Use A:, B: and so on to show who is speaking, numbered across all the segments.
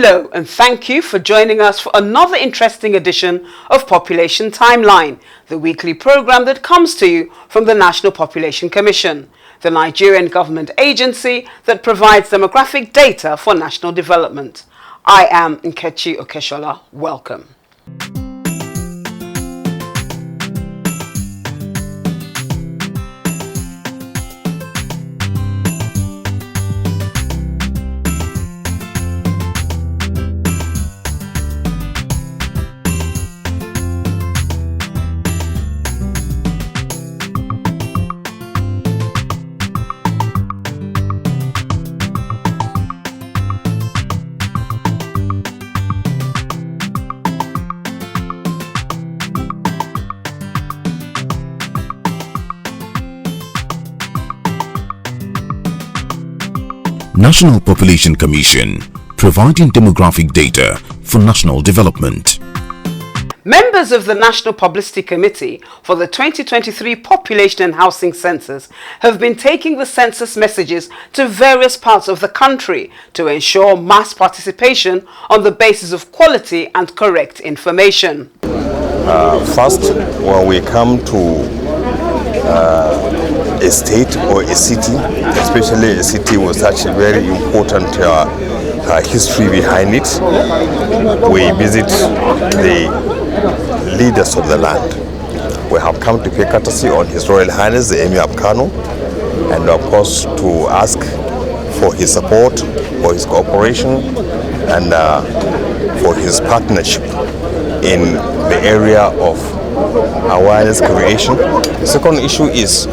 A: Hello and thank you for joining us for another interesting edition of Population Timeline, the weekly program that comes to you from the National Population Commission, the Nigerian government agency that provides demographic data for national development. I am Nkechi Okeshola. Welcome.
B: National Population Commission, providing demographic data for national development.
A: Members of the National Publicity Committee for the 2023 Population and Housing Census have been taking the census messages to various parts of the country to ensure mass participation on the basis of quality and correct information.
C: First, when we come to a state or a city, especially a city with such a very important history behind it, we visit the leaders of the land. We have come to pay courtesy on His Royal Highness the Emir of Kano, and of course to ask for his support, for his cooperation, and for his partnership in the area of awareness creation. The second issue is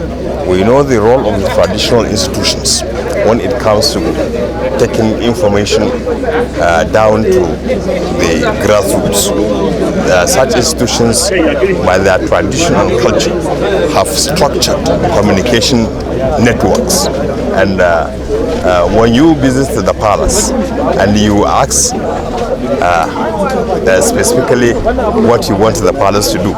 C: we know the role of the traditional institutions when it comes to taking information down to the grassroots. Such institutions, by their tradition and culture, have structured communication networks. And when you visit the palace and you ask specifically what you want the palace to do,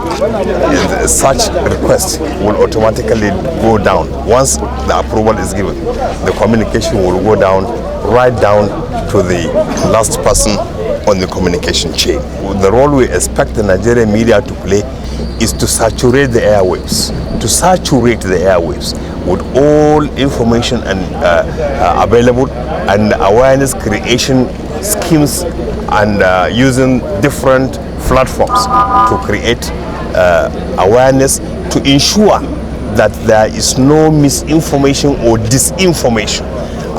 C: such request will automatically go down. Once the approval is given, the communication will go down, right down to the last person on the communication chain. The role we expect the Nigerian media to play is to saturate the airwaves, with all information and available and awareness creation schemes, and using different platforms to create awareness to ensure that there is no misinformation or disinformation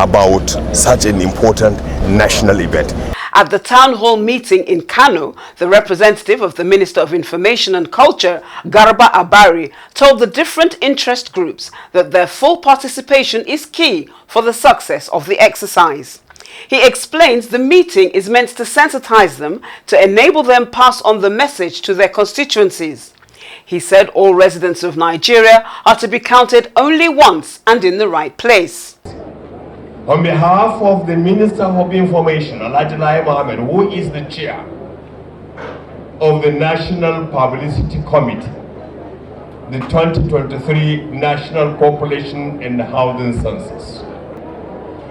C: about such an important national event.
A: At the town hall meeting in Kano, the representative of the Minister of Information and Culture, Garba Abari, told the different interest groups that their full participation is key for the success of the exercise. He explains the meeting is meant to sensitize them to enable them pass on the message to their constituencies. He said all residents of Nigeria are to be counted only once and in the right place.
D: On behalf of the Minister of Information, Alhaji Lai Mohammed, who is the chair of the National Publicity Committee, the 2023 National Population and Housing Census.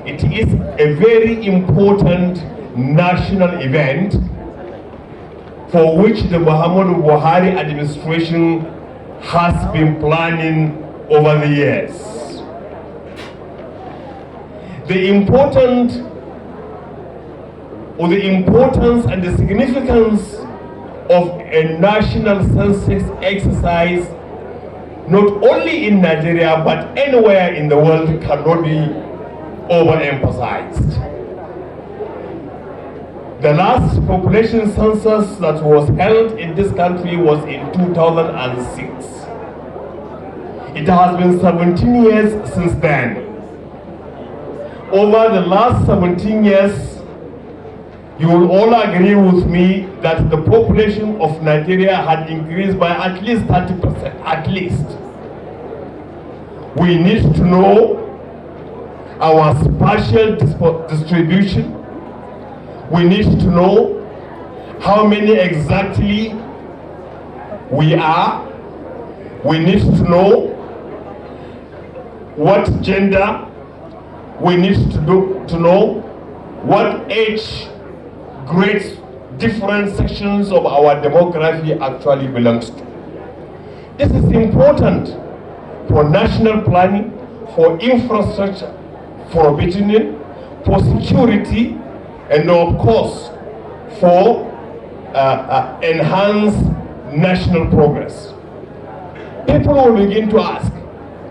D: It is a very important national event for which the Muhammadu Buhari administration has been planning over the years. The importance and the significance of a national census exercise, not only in Nigeria but anywhere in the world, cannot be overemphasized. The last population census that was held in this country was in 2006. It has been 17 years since then. Over the last 17 years, you will all agree with me that the population of Nigeria had increased by at least 30%, at least. We need to know our spatial distribution. We need to know how many exactly we are. We need to know what gender. We need to know what age grades different sections of our demography actually belongs to. This is important for national planning, for infrastructure, for budgeting, for security, and of course, for enhanced national progress. People will begin to ask,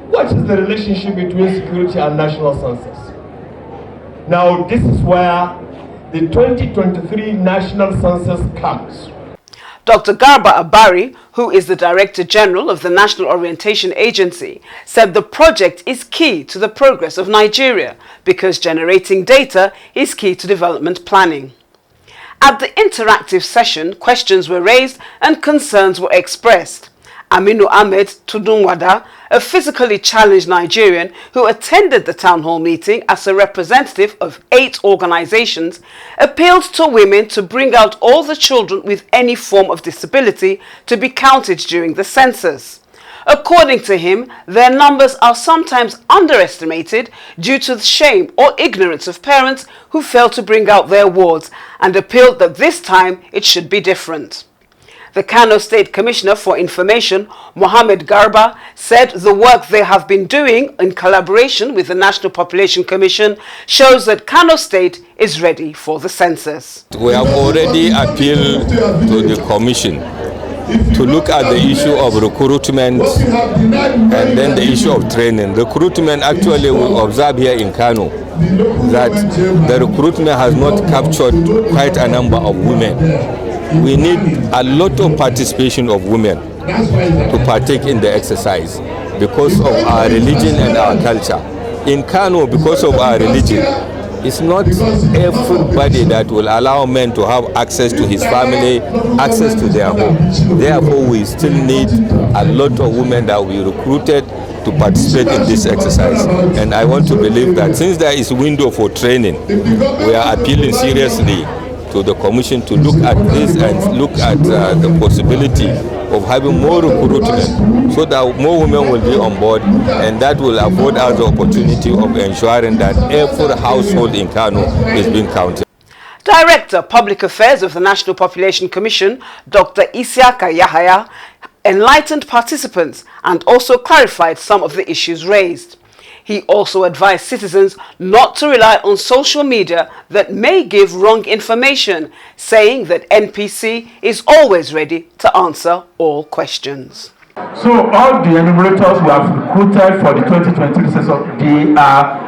D: what is the relationship between security and national census? Now, this is where the 2023 National Census comes.
A: Dr. Garba Abari, who is the Director General of the National Orientation Agency, said the project is key to the progress of Nigeria because generating data is key to development planning. At the interactive session, questions were raised and concerns were expressed. Aminu Ahmed Tudunwada, a physically challenged Nigerian who attended the town hall meeting as a representative of 8 organizations, appealed to women to bring out all the children with any form of disability to be counted during the census. According to him, their numbers are sometimes underestimated due to the shame or ignorance of parents who fail to bring out their wards, and appealed that this time it should be different. The Kano State Commissioner for Information, Mohammed Garba, said the work they have been doing in collaboration with the National Population Commission shows that Kano State is ready for the census.
E: We have already appealed to the Commission to look at the issue of recruitment and then the issue of training. Recruitment, actually we observe here in Kano that the recruitment has not captured quite a number of women. We need a lot of participation of women to partake in the exercise because of our religion and our culture. In Kano, because of our religion, it's not everybody that will allow men to have access to his family, access to their home. Therefore, we still need a lot of women that we recruited to participate in this exercise. And I want to believe that since there is a window for training, we are appealing seriously to the Commission to look at this and look at the possibility of having more recruitment so that more women will be on board, and that will afford us the opportunity of ensuring that every household in Kano is being counted.
A: Director Public Affairs of the National Population Commission, Dr. Isiaka Yahaya, enlightened participants and also clarified some of the issues raised. He also advised citizens not to rely on social media that may give wrong information, saying that NPC is always ready to answer all questions.
F: So all the enumerators we have recruited for the 2023 census, they are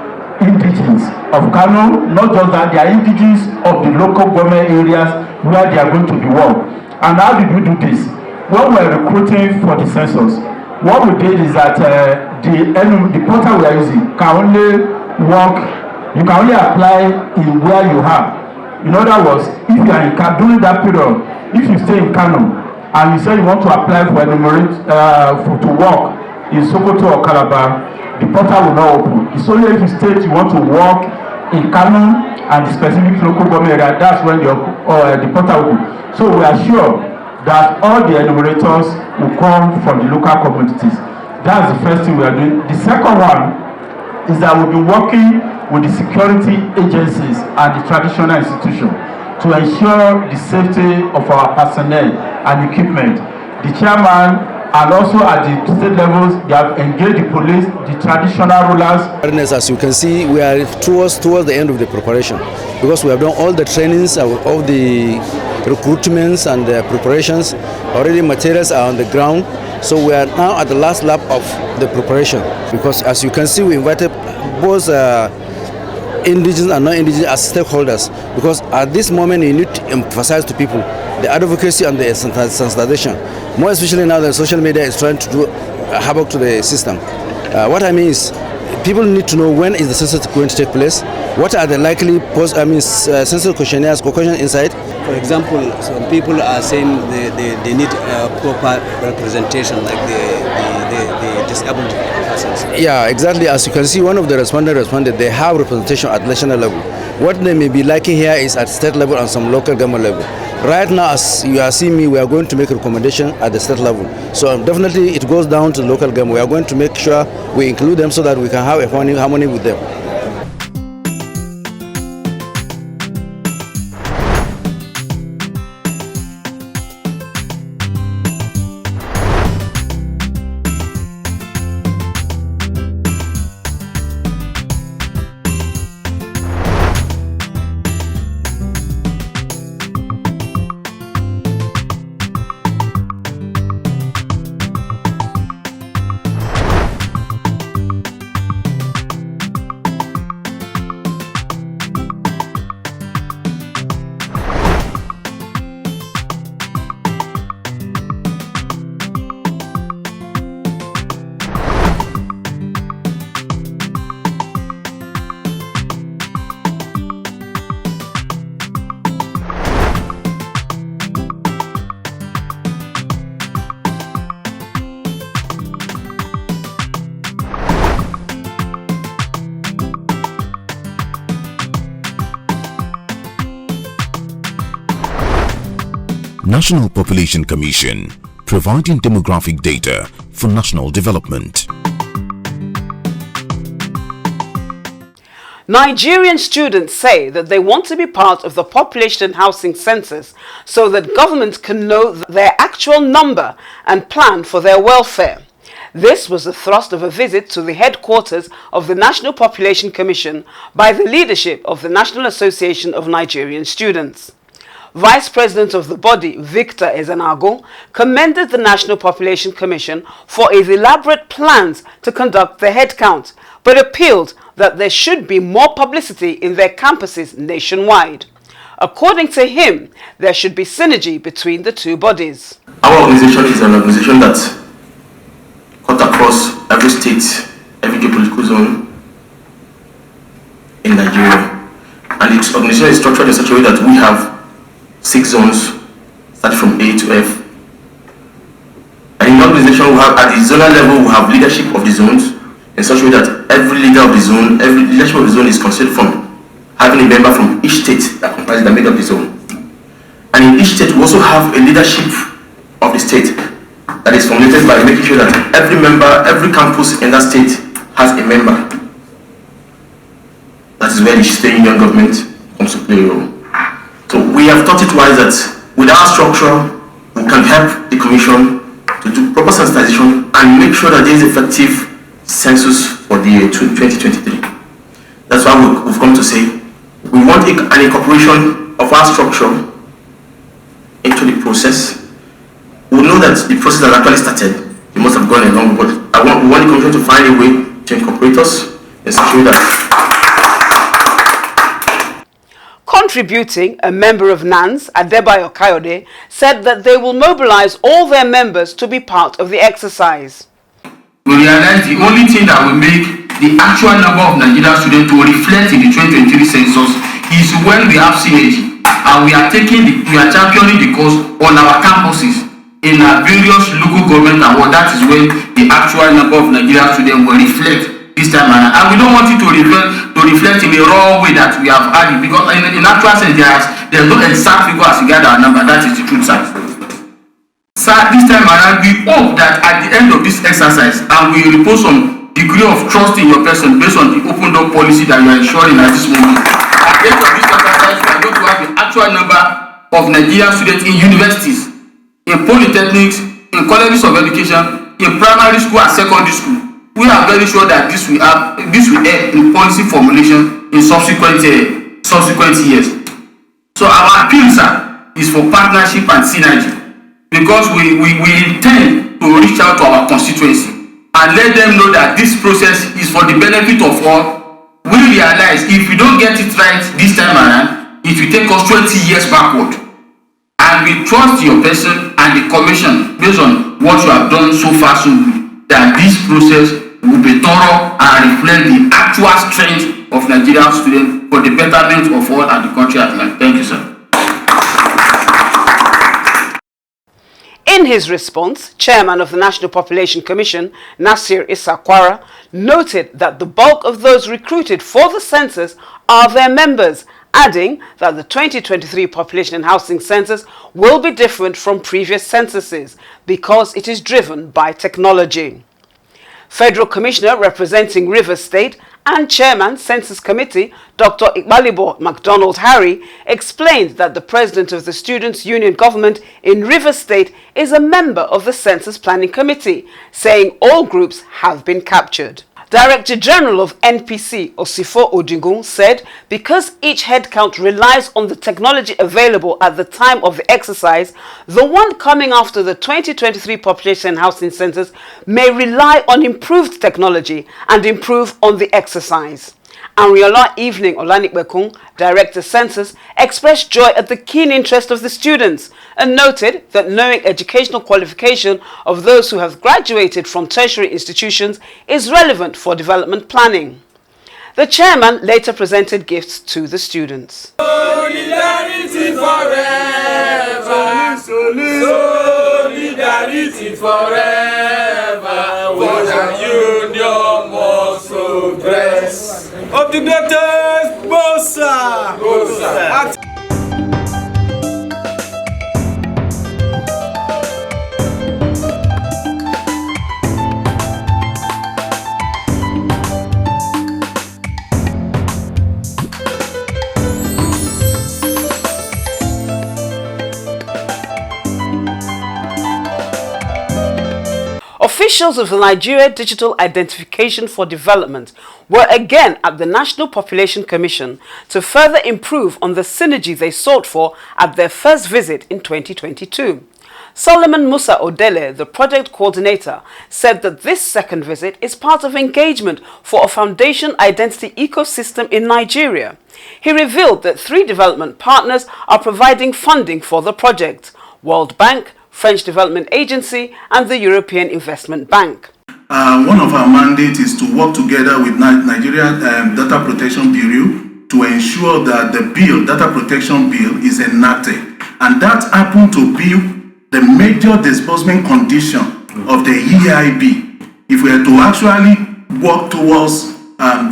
F: indigenes of Kano. Not just that, they are indigenes of the local government areas where they are going to be worked. And how did we do this? When we are recruiting for the census, what we did is that the portal we are using can only work, you can only apply in where you are. In other words, if you are in Kano, during that period, if you stay in Kano and you say you want to apply for to work in Sokoto or Calabar, the portal will not open. It's only if you state you want to work in Kano and the specific local government area, that's when the portal will open. So we are sure that all the enumerators will come from the local communities. That's the first thing we are doing. The second one is that we'll be working with the security agencies and the traditional institutions to ensure the safety of our personnel and equipment. The chairman and also at the state levels, they have engaged the police, the traditional rulers.
G: As you can see, we are towards the end of the preparation because we have done all the trainings, all the recruitments and the preparations. Already materials are on the ground, so we are now at the last lap of the preparation because as you can see, we invited both indigenous and non-indigenous as stakeholders because at this moment you need to emphasize to people the advocacy and the sensitization, more especially now that social media is trying to do havoc to the system. What I mean is people need to know when is the census going to take place, what are the likely census questionnaires inside.
H: For example, some people are saying they need proper representation, like the disabled persons.
G: Yeah, exactly. As you can see, one of the responded they have representation at national level. What they may be lacking here is at state level and some local government level. Right now, as you are seeing me, we are going to make a recommendation at the state level. So definitely it goes down to the local government. We are going to make sure we include them so that we can have a harmony with them.
B: National Population Commission, providing demographic data for national development.
A: Nigerian students say that they want to be part of the population and housing census so that government can know their actual number and plan for their welfare. This was the thrust of a visit to the headquarters of the National Population Commission by the leadership of the National Association of Nigerian Students. Vice President of the body, Victor Ezenago, commended the National Population Commission for its elaborate plans to conduct the headcount, but appealed that there should be more publicity in their campuses nationwide. According to him, there should be synergy between the two bodies.
I: Our organization is an organization that cut across every state, every geopolitical zone in Nigeria. And its organization is structured in such a way that we have 6 zones, starting from A to F. And in the organization, we have, at the zonal level, we have leadership of the zones, in such a way that every leader of the zone, every leadership of the zone is considered from having a member from each state that comprises the made of the zone. And in each state, we also have a leadership of the state that is formulated by making sure that every member, every campus in that state has a member. That is where the state union government comes to play a role. So we have thought it wise that with our structure, we can help the commission to do proper sensitization and make sure that there is effective census for the year 2023. That's why we've come to say we want an incorporation of our structure into the process. We know that the process has actually started. It must have gone along, but we want the commission to find a way to incorporate us in such a way that.
A: Contributing, a member of NANS, Adebayo Kayode, said that they will mobilize all their members to be part of the exercise.
F: We realize the only thing that will make the actual number of Nigerian students to reflect in the 2023 census is when we have synergy and we are championing the cause on our campuses in our various local government awards. That is when the actual number of Nigerian students will reflect this time around. And we don't want it to reflect in a raw way that we have had it, because in actual sense there's no exact figure as regard our number. That is the truth side. So this time around, we hope that at the end of this exercise, and we repose some degree of trust in your person based on the open door policy that you are ensuring at this moment. At the end of this exercise, we are going to have the actual number of Nigerian students in universities, in polytechnics, in colleges of education, in primary school and secondary school. We are very sure that this will help in policy formulation in subsequent years. So our appeal, sir, is for partnership and synergy. Because we intend to reach out to our constituency and let them know that this process is for the benefit of all. We realize if we don't get it right this time around, it will take us 20 years backward. And we trust your person and the commission based on what you have done so far so good, that this process will be thorough and reflect the actual strength of Nigerian students for the betterment of all and the country at large. Thank you, sir.
A: In his response, Chairman of the National Population Commission, Nasir Isakwara, noted that the bulk of those recruited for the census are their members, adding that the 2023 Population and Housing Census will be different from previous censuses because it is driven by technology. Federal Commissioner representing Rivers State and Chairman Census Committee, Dr. Iqbalibo MacDonald Harry, explained that the President of the Students' Union Government in Rivers State is a member of the Census Planning Committee, saying all groups have been captured. Director General of NPC, Osifo Odigun, said because each headcount relies on the technology available at the time of the exercise, the one coming after the 2023 Population and Housing Census may rely on improved technology and improve on the exercise. Anriola Evening Olanikbekun, Director Census, expressed joy at the keen interest of the students and noted that knowing educational qualification of those who have graduated from tertiary institutions is relevant for development planning. The chairman later presented gifts to the students.
J: Solidarity forever, solidarity forever, what a union must progress. Of the greatest Musa.
A: Officials of the Nigeria Digital Identification for Development were again at the National Population Commission to further improve on the synergy they sought for at their first visit in 2022. Solomon Musa Odole, the project coordinator, said that this second visit is part of engagement for a foundation identity ecosystem in Nigeria. He revealed that 3 development partners are providing funding for the project: World Bank, French Development Agency and the European Investment Bank.
K: One of our mandates is to work together with Nigeria Data Protection Bureau to ensure that the Data Protection Bill, is enacted. And that happened to be the major disbursement condition of the EIB. If we are to actually work towards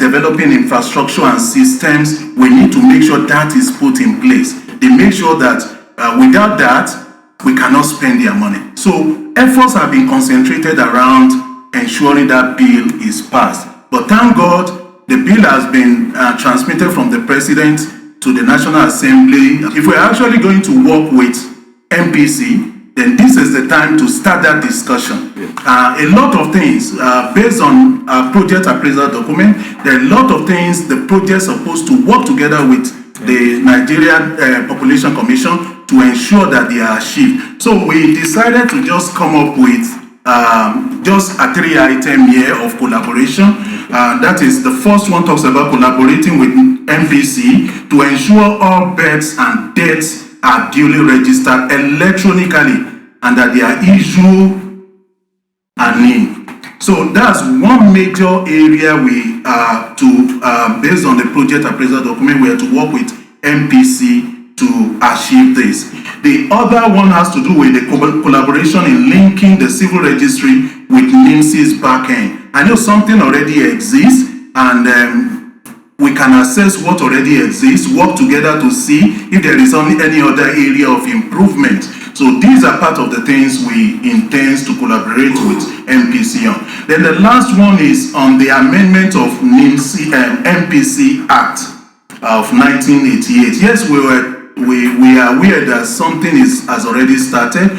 K: developing infrastructure and systems, we need to make sure that is put in place. They make sure that without that, we cannot spend their money. So efforts have been concentrated around ensuring that bill is passed. But thank God, the bill has been transmitted from the President to the National Assembly. If we're actually going to work with NPC, then this is the time to start that discussion. A lot of things, based on project appraisal document, there are a lot of things the project is supposed to work together with the Nigerian Population Commission to ensure that they are achieved. So we decided to just come up with just a 3-item year of collaboration. That is, the first one talks about collaborating with NPC to ensure all bets and debts are duly registered electronically and that their issue are named. So that's one major area we are to, based on the project appraisal document, we are to work with NPC to achieve this. The other one has to do with the collaboration in linking the civil registry with NIMS's backend. I know something already exists, and we can assess what already exists, work together to see if there is any other area of improvement. So these are part of the things we intend to collaborate with NPC on. Then the last one is on the amendment of NPC Act of 1988. Yes, we are aware that something has already started.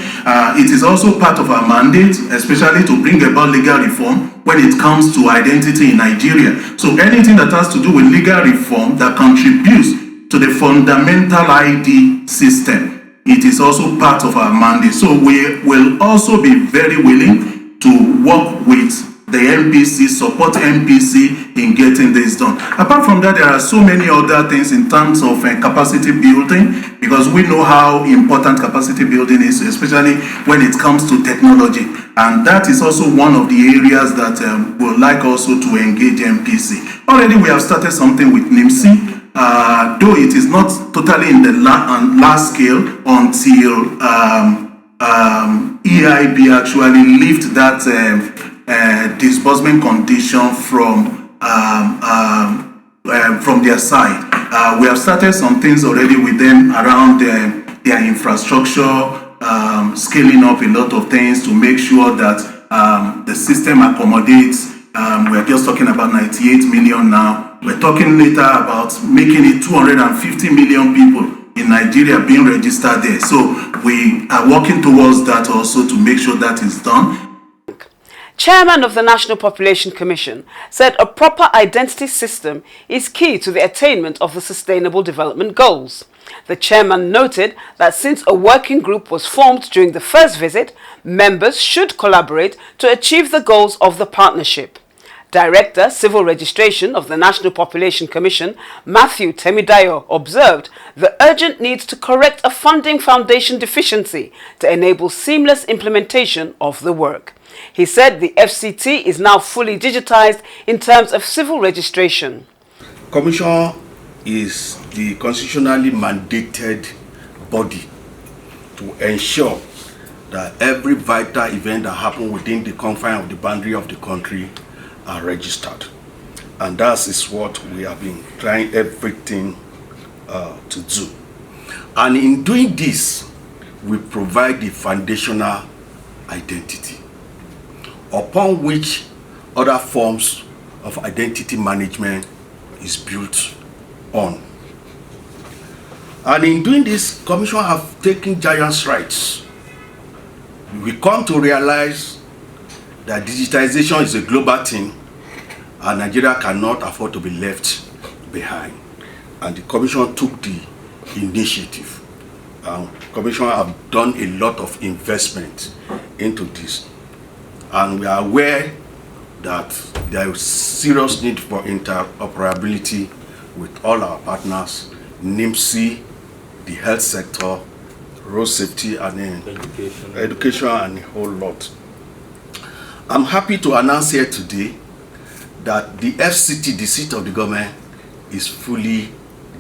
K: It is also part of our mandate, especially to bring about legal reform when it comes to identity in Nigeria. So anything that has to do with legal reform that contributes to the fundamental ID system, it is also part of our mandate. So we will also be very willing to work with the NPC, support NPC in getting this done. Apart from that, there are so many other things in terms of capacity building, because we know how important capacity building is, especially when it comes to technology. And that is also one of the areas that we would like also to engage NPC. Already we have started something with NIMSI, though it is not totally in the large scale until EIB actually lift that disbursement condition from their side. We have started some things already with them around their infrastructure, scaling up a lot of things to make sure that the system accommodates. We're just talking about 98 million now. We're talking later about making it 250 million people in Nigeria being registered there. So we are working towards that also to make sure that is done.
A: Chairman of the National Population Commission said a proper identity system is key to the attainment of the Sustainable Development Goals. The chairman noted that since a working group was formed during the first visit, members should collaborate to achieve the goals of the partnership. Director, Civil Registration of the National Population Commission, Matthew Temidayo, observed the urgent need to correct a funding foundation deficiency to enable seamless implementation of the work. He said the FCT is now fully digitized in terms of civil registration.
L: Commission is the constitutionally mandated body to ensure that every vital event that happens within the confines of the boundary of the country are registered. And that is what we have been trying everything to do. And in doing this, we provide the foundational identity upon which other forms of identity management is built on. And in doing this, Commission have taken giant strides. We come to realize that digitization is a global thing and Nigeria cannot afford to be left behind. And the Commission took the initiative. Commission have done a lot of investment into this. And we are aware that there is serious need for interoperability with all our partners, NIMC, the health sector, road safety, and education, and a whole lot. I'm happy to announce here today that the FCT, the seat of the government, is fully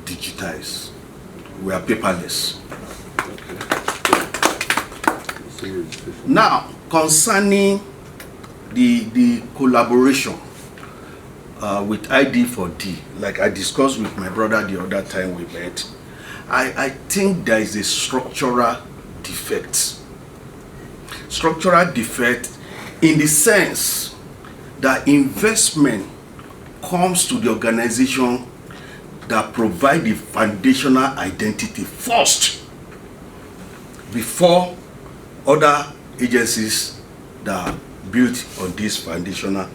L: digitized. We are paperless. Now, concerning the collaboration with ID4D, like I discussed with my brother the other time we met, I think there is a structural defect. Structural defect in the sense that investment comes to the organization that provide the foundational identity first before other agencies that are built on this foundational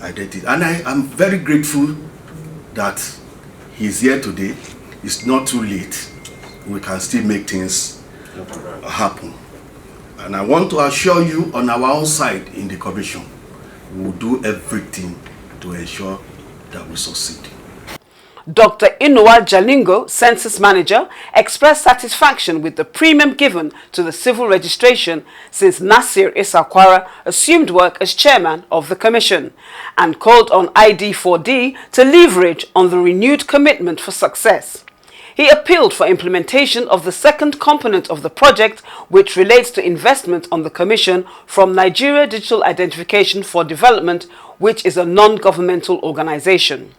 L: identity. And I am very grateful that he's here today. It's not too late. We can still make things happen. And I want to assure you on our own side in the Commission, we will do everything to ensure that we succeed.
A: Dr. Inuwa Jalingo, Census Manager, expressed satisfaction with the premium given to the civil registration since Nasir Isakwara assumed work as chairman of the Commission, and called on ID4D to leverage on the renewed commitment for success. He appealed for implementation of the second component of the project, which relates to investment on the Commission from Nigeria Digital Identification for Development, which is a non-governmental organization.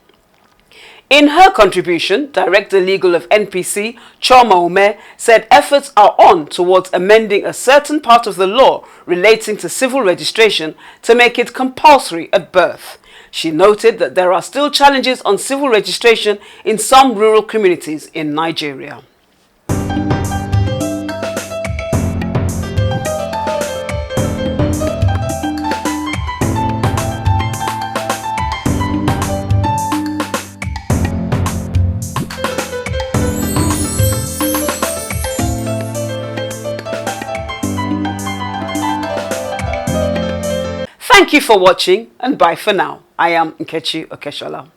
A: In her contribution, Director Legal of NPC, Choma Ume, said efforts are on towards amending a certain part of the law relating to civil registration to make it compulsory at birth. She noted that there are still challenges on civil registration in some rural communities in Nigeria. Thank you for watching, and bye for now. I am Nkechi Okeshola.